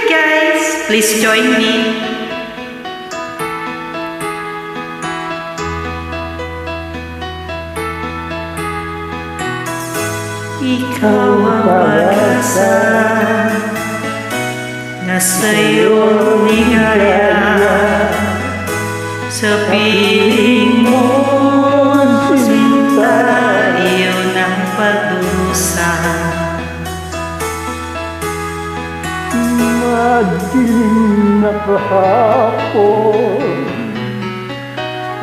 guys, please join me. Ikaw ang pag-asa na sa'yo ligaya, sa piling mo sinta, iyon ang pagdusa. Madilim na kahapon,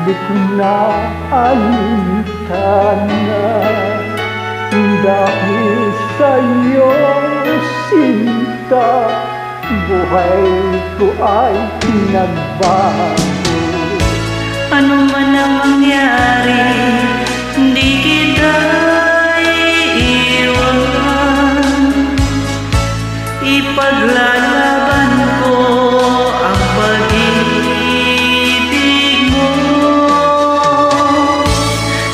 di ko na alintana, dahil sa'yo sinta, buhay ko ay nagbago. Ano man ang mangyari, hindi kita iiwan. Ipaglalaban ko ang pag-ibig mo.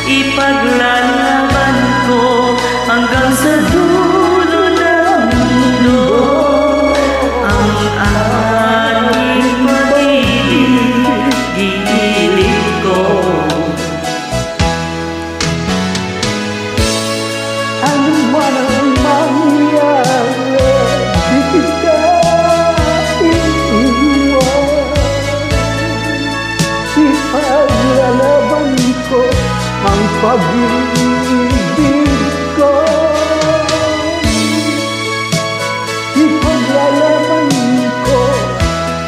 Ipaglalaban ko hanggang sa dulo ng mundo ang ating pag-ibig. Gigilid ko. Ano man ang mangyari, di kita iiwan. Ipaglalaban ko ang pag-ibig ko. Ipaglalaban ko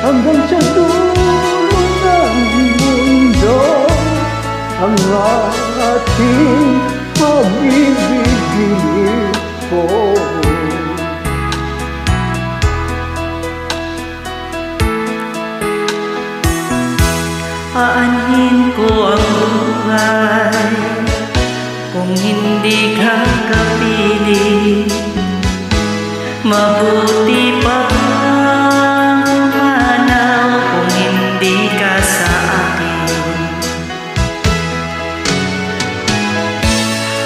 hanggang sa dulo ng mundo ang ating pag-ibig ko. Aanhin ko ang buhay kung hindi ka kapiling. Mabuti pa umanaw kung hindi ka sa akin.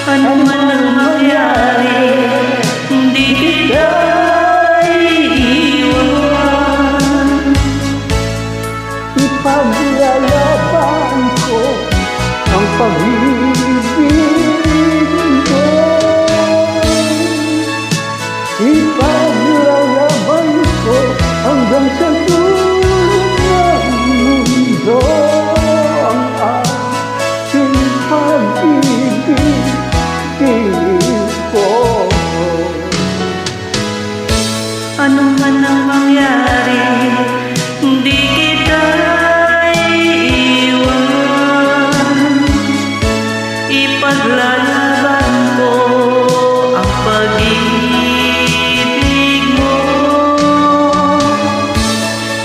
Ano man ang mangyari, hindi kita iiwan. Ipaglalaban ko ang pag-ibig ko. Ipaglalaban ko hanggang sa dulo ng mundo ang ating pag-ibig ko. Ano man ang mangyari, hindi kita iiwan. Ipaglalaban ko ang pag-ibig mo.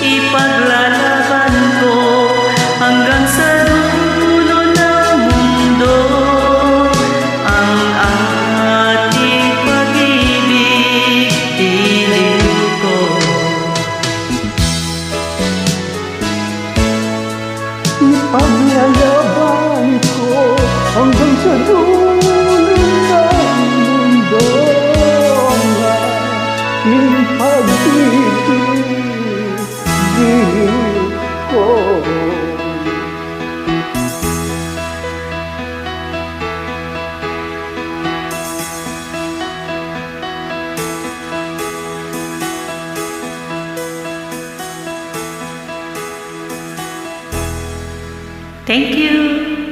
Ipaglalaban ko hanggang sa dulo ng mundo ang ating pag-ibig. Hiling ko. Ipaglalaban ko hanggang sa dulo ng mundo ang ating pag-ibig ko. Thank you.